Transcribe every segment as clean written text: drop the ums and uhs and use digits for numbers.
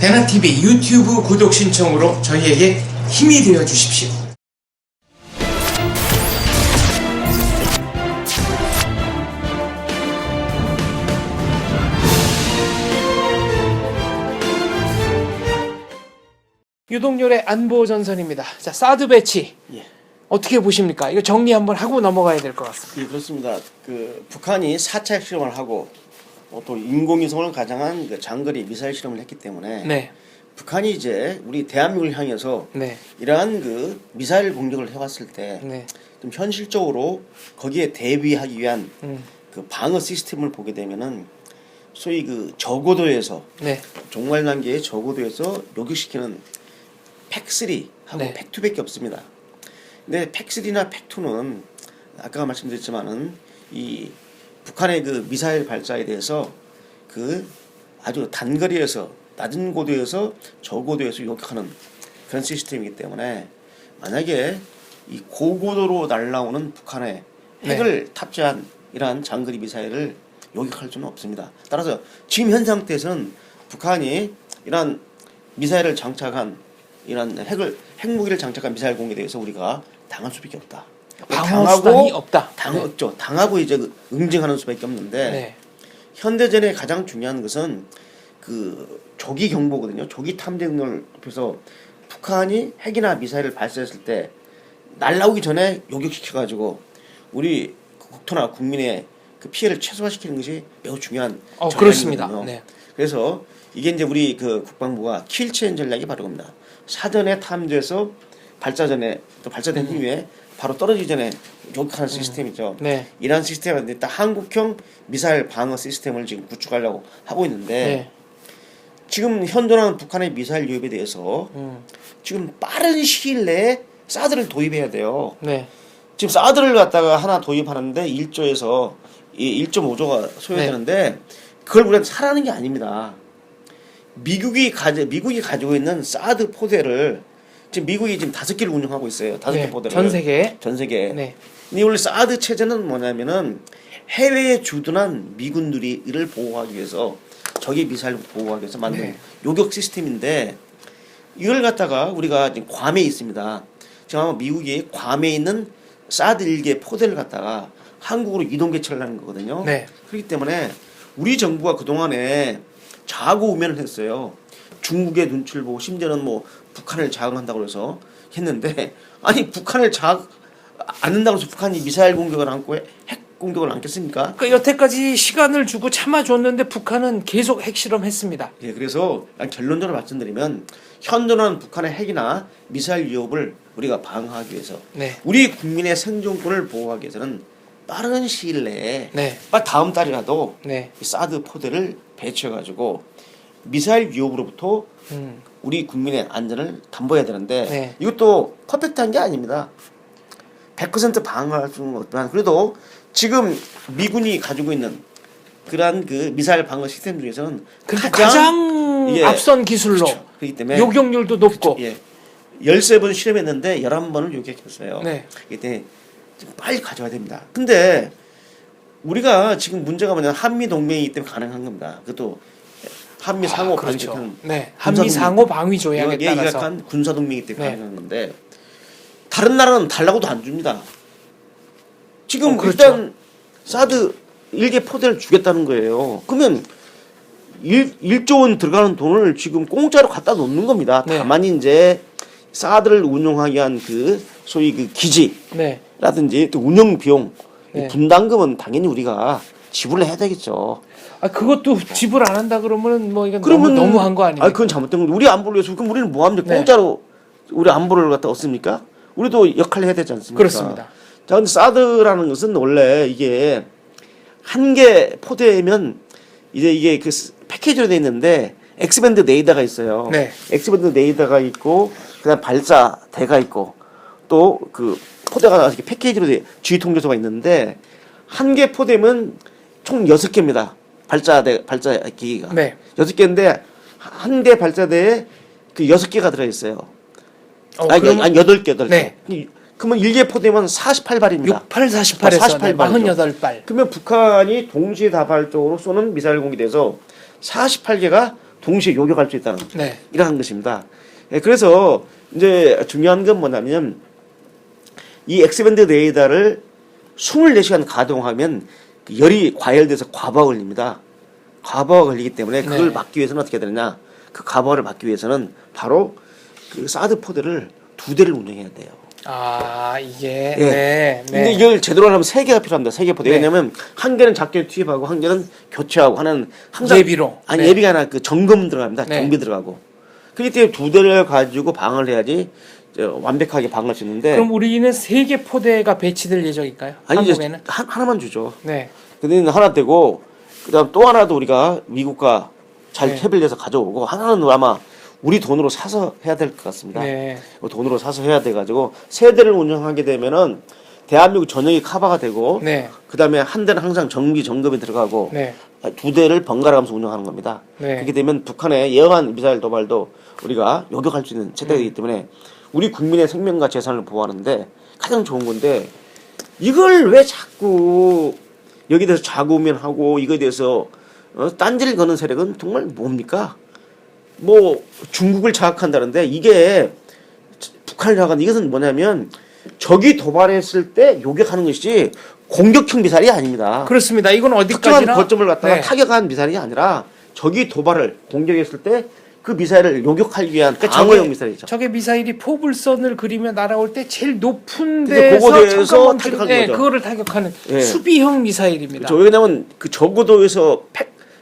대나TV 유튜브 구독 신청으로 저희에게 힘이 되어 주십시오. 유동열의 안보전선입니다. 자, 사드 배치. 어떻게 보십니까? 이거 정리 한번 하고 넘어가야 될 것 같습니다. 예, 그렇습니다. 북한이 4차 핵실험을 하고 또 인공위성을 가장한 장거리 미사일 실험을 했기 때문에 네. 북한이 이제 우리 대한민국을 향해서 네. 이러한 미사일 공격을 해왔을 때 좀 현실적으로 거기에 대비하기 위한 방어 시스템을 보게 되면은 소위 저고도에서 종말 단계의 저고도에서 요격시키는 팩3하고 팩2밖에 없습니다. 근데 팩3나 팩2는 아까 말씀드렸지만은 이 북한의 미사일 발사에 대해서 아주 단거리에서 낮은 고도에서 저고도에서 요격하는 그런 시스템이기 때문에 만약에 이 고고도로 날아오는 북한의 핵을 탑재한 이러한 장거리 미사일을 요격할 수는 없습니다. 따라서 지금 현 상태에서는 북한이 이러한 미사일을 장착한 이러한 핵무기를 장착한 미사일 공격에 대해서 우리가 당할 수밖에 없다. 방어 수단이 없다. 당하고 이제 응징하는 수밖에 없는데 현대전에 가장 중요한 것은 조기 경보거든요. 조기 탐지 능력을 높여서 북한이 핵이나 미사일을 발사했을 때 날라오기 전에 요격시켜가지고 우리 국토나 국민의 피해를 최소화시키는 것이 매우 중요한 그렇습니다. 전략이거든요. 그래서 이게 이제 우리 국방부가 킬체인 전략이 바로 겁니다. 사전에 탐지해서 발사 전에 또 발사된 이후에 바로 떨어지기 전에 요격하는 시스템이죠. 이러한 시스템은 딱 한국형 미사일 방어 시스템을 지금 구축하려고 하고 있는데 지금 현존하는 북한의 미사일 유입에 대해서 지금 빠른 시일 내에 사드를 도입해야 돼요. 지금 사드를 갖다가 하나 도입하는데 1조에서 1.5조가 소요되는데 그걸 우리가 사라는 게 아닙니다. 미국이 가지고 있는 사드 포대를 지금 미국이 지금 5개를 운영하고 있어요. 5개 포대를. 전 세계. 근데 원래 사드 체제는 뭐냐면은 해외에 주둔한 미군들이 이를 보호하기 위해서 적의 미사일을 보호하기 위해서 만든 요격 시스템인데 이걸 갖다가 우리가 지금 괌에 있습니다. 지금 아마 미국이 괌에 있는 사드 1개 포대를 갖다가 한국으로 이동 개최를 하는 거거든요. 그렇기 때문에 우리 정부가 그동안에 자고우면을 했어요. 중국의 눈치를 보고 심지어는 북한을 자극한다고 해서 했는데 아니 북한을 자극 안 한다고 해서 북한이 미사일 공격을 안고 핵 공격을 안겠습니까? 여태까지 시간을 주고 참아줬는데 북한은 계속 핵실험했습니다. 그래서 결론적으로 말씀드리면 현존하는 북한의 핵이나 미사일 위협을 우리가 방어하기 위해서 우리 국민의 생존권을 보호하기 위해서는 빠른 시일 내에 다음 달이라도 이 사드 포대를 배치해가지고 미사일 위협으로부터 우리 국민의 안전을 담보해야 되는데 이것도 퍼펙트한 게 아닙니다. 100% 방어할 수는 없지만 그래도 지금 미군이 가지고 있는 그러한 미사일 방어 시스템 중에서는 가장 앞선 기술로 그렇기 때문에 요격률도 높고 13번 실험했는데 11번을 요격했어요. 그렇기 때문에 빨리 가져야 됩니다. 근데 우리가 지금 문제가 뭐냐면 한미 동맹이기 때문에 가능한 겁니다. 그것도 한미 상호 방위 한미 상호 방위 조약에 따라서 군사 동맹이기 때문에 가능한 건데 다른 나라는 달라고도 안 줍니다. 지금 일단 사드 1개 포대를 주겠다는 거예요. 그러면 1조 원 들어가는 돈을 지금 공짜로 갖다 놓는 겁니다. 다만 이제 사드를 운용하기 위한 소위 기지라든지 또 운영 비용 분담금은 당연히 우리가 지불을 해야 되겠죠. 그것도 지불 안 한다 그러면 이건 너무한 거 아닙니까? 그건 잘못된 건데 우리 안보를 위해서 그럼 우리는 뭐 합니까? 공짜로 우리 안보를 갖다 얻습니까? 우리도 역할을 해야 되지 않습니까? 그렇습니다. 자, 근데 사드라는 것은 원래 이게 한 개 포대면 이게 패키지로 돼 있는데 엑스밴드 레이더가 있어요. 엑스밴드 레이더가 있고 그다음 발사대가 있고 또 포대가 이렇게 패키지로 돼 G 통제소가 있는데 한 개 포대면 총 6개입니다. 발사 기기가 6개인데 한 대 발사대에 6개가 들어 있어요. 아니 8개. 그러면 1개 포대면 48발입니다. 68, 48에서 48발. 그러면 북한이 동시다발적으로 쏘는 미사일 공격에 대해서 48개가 동시에 요격할 수 있다는 네. 이러한 것입니다. 예, 그래서 이제 중요한 건 뭐냐면 이 엑스밴드 레이더를 24시간 가동하면 열이 과열돼서 과부하가 걸립니다. 과부하가 걸리기 때문에 그걸 네. 막기 위해서는 어떻게 해야 되느냐? 그 과부하를 막기 위해서는 바로 그 사드 포대를 2대를 운영해야 돼요. 아, 이게. 예. 네. 근데 네. 이걸 제대로 하려면 3개가 필요합니다. 3개 포대. 네. 왜냐면 한 개는 작게 투입하고 한 개는 교체하고 하나는 항상 예비로. 아니 네. 예비가 아니라 그 점검 들어갑니다. 네. 경비 들어가고. 그렇기 때문에 2대를 가지고 방어를 해야지 완벽하게 방어할 수 있는데. 그럼 우리는 3개 포대가 배치될 예정일까요? 아니 한국에는? 이제 하나만 주죠. 네. 근데 하나 되고 그다음 또 하나도 우리가 미국과 잘 네. 협의를 해서 가져오고 하나는 아마 우리 돈으로 사서 해야 될 것 같습니다. 네. 돈으로 사서 해야 돼가지고 3대를 운영하게 되면은 대한민국 전역이 커버가 되고 네. 그다음에 한 대는 항상 정비 점검이 들어가고 네. 2대를 번갈아 가면서 운영하는 겁니다. 네. 그렇게 되면 북한의 예언한 미사일 도발도 우리가 요격할 수 있는 체제가 되기 때문에 우리 국민의 생명과 재산을 보호하는데 가장 좋은 건데 이걸 왜 자꾸 여기에 대해서 자고면하고 이거에 대해서 딴지를 거는 세력은 정말 뭡니까? 뭐 중국을 자극한다는데 이게 북한을 자극한 이것은 뭐냐면 적이 도발했을 때 요격하는 것이지 공격형 미사일이 아닙니다. 그렇습니다. 이건 특정한 어디까지나 거점을 갖다가 네. 타격한 미사일이 아니라 적이 도발을 공격했을 때 그 미사일을 요격하기 위한 그러니까 방어용 미사일이죠. 적의 미사일이 포불선을 그리며 날아올 때 제일 높은 근데 데서 고고도에서 잠깐만 타격한 네, 거죠. 그거를 타격하는 예. 수비형 미사일입니다. 그렇죠. 왜냐면 그 저고도에서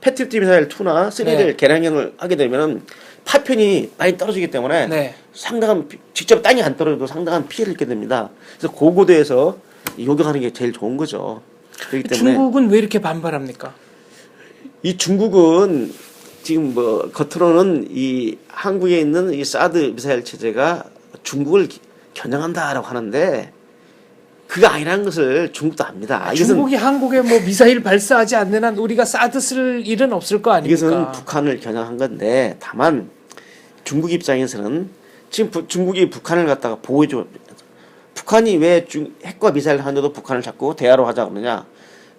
패트리티 미사일 2나 3를 네. 개량형을 하게 되면은 파편이 많이 떨어지기 때문에 네. 상당한 직접 땅이 안 떨어져도 상당한 피해를 입게 됩니다. 그래서 고고도에서 요격하는 게 제일 좋은 거죠. 그렇기 때문에 중국은 왜 이렇게 반발합니까? 이 중국은 지금 뭐 겉으로는 이 한국에 있는 이 사드 미사일 체제가 중국을 겨냥한다라고 하는데 그가 아니라는 것을 중국도 압니다. 중국이 한국에 뭐 미사일 발사하지 않는 한 우리가 사드 쓸 일은 없을 거 아닙니까? 이것은 북한을 겨냥한 건데 다만 중국 입장에서는 지금 중국이 북한을 갖다가 보호해줘. 북한이 왜 핵과 미사일 하는데도 북한을 자꾸 대화로 하자고 그러냐.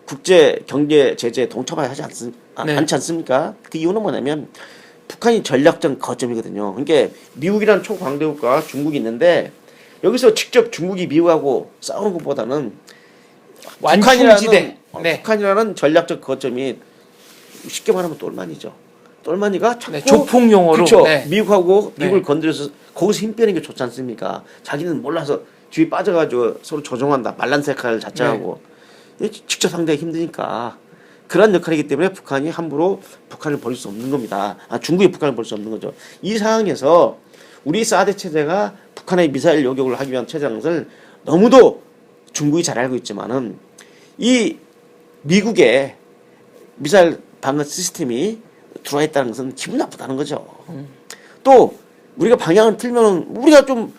국제 경제 제재에 동참하지 네. 않지 않습니까? 그 이유는 뭐냐면 북한이 전략적 거점이거든요. 그러니까 미국이라는 초강대국과 중국이 있는데 여기서 직접 중국이 미국하고 싸우는 것보다는 완충지대. 네. 북한이라는 전략적 거점이 쉽게 말하면 똘마니죠. 똘마니가 자꾸 네, 조폭 용어로. 그렇죠. 네. 미국하고 미국을 네. 건드려서 거기서 힘 빼는 게 좋지 않습니까? 자기는 몰라서 뒤에 빠져가지고 서로 조종한다. 말란색깔을 자처하고 직접 상대하기 힘드니까 그런 역할이기 때문에 북한이 함부로 북한을 버릴 수 없는 겁니다. 중국이 북한을 버릴 수 없는 거죠. 이 상황에서 우리 사드 체제가 북한의 미사일 요격을 하기 위한 체제라는 것을 너무도 중국이 잘 알고 있지만은 이 미국의 미사일 방어 시스템이 들어와 있다는 것은 기분 나쁘다는 거죠. 또 우리가 방향을 틀면 우리가 좀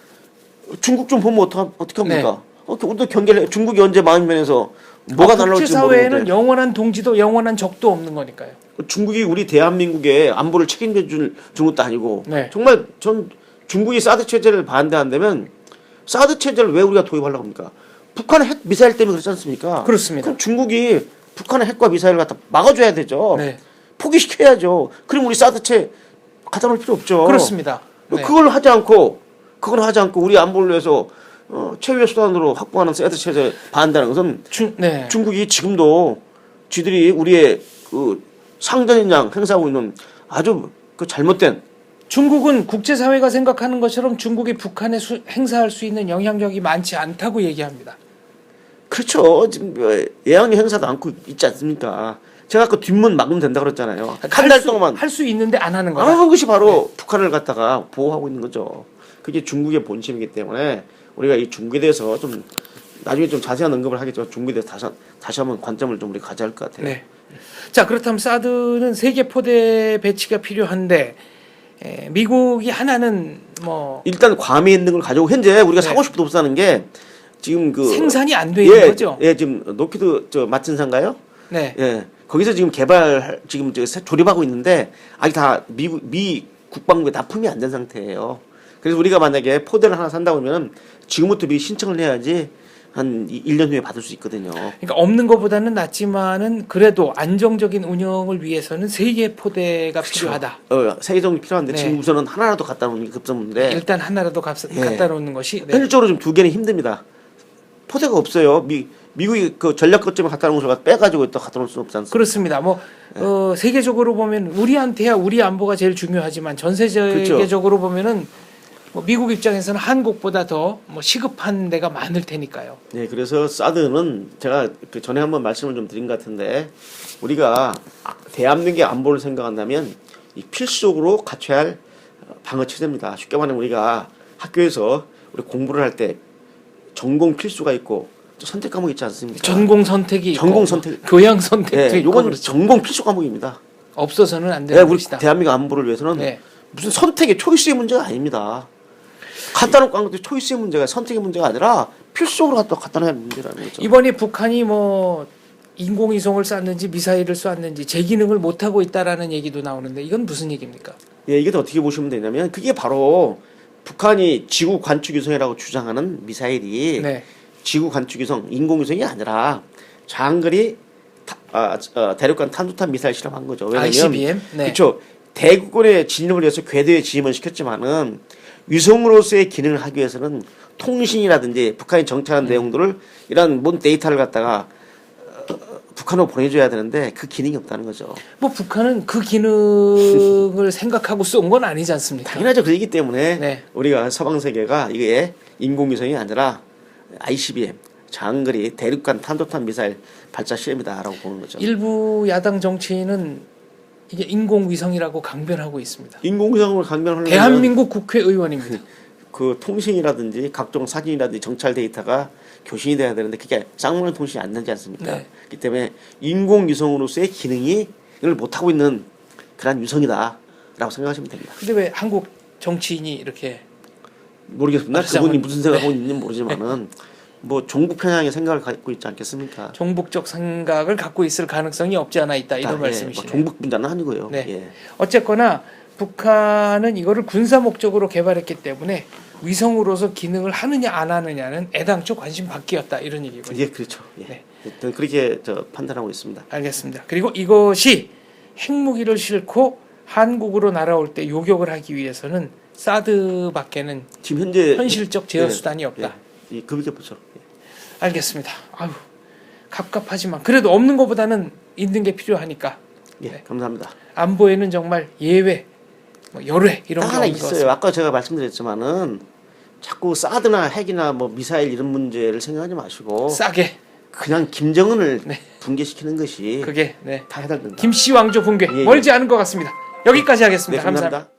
중국 좀 보면 어떻게 합니까? 우리도 경계를 해. 중국이 언제 마음 면에서 뭐가 날라올지 국제사회에는 모르는데 영원한 동지도 영원한 적도 없는 거니까요. 중국이 우리 대한민국의 안보를 책임져 줄 중국도 아니고 네. 정말 전 중국이 사드 체제를 반대한다면 사드 체제를 왜 우리가 도입하려고 합니까? 북한의 핵 미사일 때문에 그렇지 않습니까? 그렇습니다. 그럼 중국이 북한의 핵과 미사일을 갖다 막아줘야 되죠. 네. 포기시켜야죠. 그럼 우리 사드 체 갖다 놓을 필요 없죠. 그렇습니다. 네. 그걸 하지 않고 우리 안보를 위해서 최후의 수단으로 확보하는 사드 체제 반대하는 것은 네. 중국이 지금도 쥐들이 우리의 그 상전인 양 행사하고 있는 아주 그 잘못된 중국은 국제사회가 생각하는 것처럼 중국이 북한에 행사할 수 있는 영향력이 많지 않다고 얘기합니다. 그렇죠. 지금 예언 행사도 않고 있지 않습니까? 제가 아까 뒷문 막으면 된다고 그랬잖아요. 한 달 동안 할 수 있는데 안 하는 안 거다. 하는 것이 바로 북한을 갖다가 보호하고 있는 거죠. 그게 중국의 본심이기 때문에 우리가 이 중국에 대해서 좀 나중에 좀 자세한 언급을 하겠지만 중국에 대해서 다시 한번 관점을 좀 우리 가져야 할 것 같아요. 네. 자, 그렇다면 사드는 3개 포대 배치가 필요한데 미국이 하나는 뭐 일단 괌에 있는 걸 가지고 현재 우리가 네. 사고 싶어도 못 사는 게 지금 그 생산이 안 돼 있는 거죠. 예, 지금 노키드 마틴사인가요? 네. 예, 거기서 지금 지금 조립하고 있는데 아직 다 미 국방부에 납품이 안 된 상태예요. 그래서 우리가 만약에 포대를 하나 산다고 하면 지금부터 미리 신청을 해야지 한 1년 후에 받을 수 있거든요. 그러니까 없는 것보다는 낫지만은 그래도 안정적인 운영을 위해서는 3개 포대가 그쵸. 필요하다. 3개 정도 필요한데 네. 지금 우선은 하나라도 갖다 놓는 게 급선무인데 일단 하나라도 갖다 놓는 것이 네. 현실적으로 좀 2개는 힘듭니다. 포대가 없어요. 미국이 그 전략 거점에 갖다 놓은 걸 빼가지고 또 갖다 놓을 수는 없지 않습니까? 그렇습니다. 뭐 세계적으로 보면 우리한테야 우리 안보가 제일 중요하지만 전 세계적으로 보면은 뭐 미국 입장에서는 한국보다 더 뭐 시급한 데가 많을 테니까요. 네, 그래서 사드는 제가 그 전에 한번 말씀을 좀 드린 것 같은데 우리가 대한민국의 안보를 생각한다면 이 필수적으로 갖춰야 할 방어 체제입니다. 쉽게 말하면 우리가 학교에서 우리 공부를 할 때 전공 필수가 있고 또 선택 과목 있지 않습니까? 전공 선택이 전공 있고, 선택, 교양 선택도 네, 있고 이건 그렇죠. 전공 필수 과목입니다. 없어서는 안 네, 되는 우리 것이다. 대한민국 안보를 위해서는 네. 무슨 선택의 초이스의 문제가 아닙니다. 갖다 놓고 한 것도 초이스의 문제가 선택의 문제가 아니라 필수적으로 갖다 놔야 하는 문제라는 거죠. 이번에 북한이 뭐 인공위성을 쐈는지 미사일을 쐈는지 제 기능을 못 하고 있다라는 얘기도 나오는데 이건 무슨 얘기입니까? 예, 이게 어떻게 보시면 되냐면 그게 바로 북한이 지구 관측위성이라고 주장하는 미사일이 네. 지구 관측위성 인공위성이 아니라 장거리 대륙간 탄도탄 미사일 실험한 거죠. 왜냐하면 ICBM? 네. 그렇죠. 대국군의 진입을 위해서 궤도에 지임을 시켰지만은 위성으로서의 기능을 하기 위해서는 통신이라든지 북한이 정찰한 내용들을 이런 모든 데이터를 갖다가 북한으로 보내줘야 되는데 그 기능이 없다는 거죠. 뭐 북한은 그 기능을 생각하고 쏜 건 아니지 않습니까? 당연하죠. 그렇기 때문에 네. 우리가 서방 세계가 이게 인공위성이 아니라 ICBM 장거리 대륙간 탄도탄 미사일 발사 시험이다라고 보는 거죠. 일부 야당 정치인은 이게 인공위성이라고 강변하고 있습니다. 인공위성을 강변하려면 대한민국 국회의원입니다. 그 통신이라든지 각종 사진이라든지 정찰 데이터가 교신이 돼야 되는데 그게 쌍문의 통신이 안 되지 않습니까? 네. 그렇기 때문에 인공위성으로서의 기능이 이걸 못하고 있는 그런 위성이다라고 생각하시면 됩니다. 근데 왜 한국 정치인이 이렇게 모르겠습니다. 말씀은- 그분이 무슨 생각하고 네. 있는지는 모르지만은 뭐 종북 편향의 생각을 갖고 있지 않겠습니까? 종북적 생각을 갖고 있을 가능성이 없지 않아 있다 이런 뭐 말씀이시네요. 종북 분자는 아니고요. 네. 예. 어쨌거나 북한은 이거를 군사 목적으로 개발했기 때문에 위성으로서 기능을 하느냐 안 하느냐는 애당초 관심 밖이었다 이런 얘기군요. 예, 그렇죠. 예. 네. 저는 그렇게 판단하고 있습니다. 알겠습니다. 그리고 이것이 핵무기를 싣고 한국으로 날아올 때 요격을 하기 위해서는 사드밖에는 지금 현재 현실적 제어 예, 수단이 없다. 예, 이 그렇게 보죠. 예. 알겠습니다. 아유, 갑갑하지만 그래도 없는 것보다는 있는 게 필요하니까 예, 네. 감사합니다. 안보에는 정말 예외, 뭐 열외 이런 딱 게 하나 없는 것 있어요. 같습니다. 아까 제가 말씀드렸지만은 자꾸 사드나 핵이나 뭐 미사일 이런 문제를 생각하지 마시고 싸게 그냥 김정은을 네. 붕괴시키는 것이 그게 네. 다 해당된다. 김씨 왕조 붕괴 예, 예. 멀지 않은 것 같습니다. 여기까지 하겠습니다. 네, 감사합니다. 감사합니다.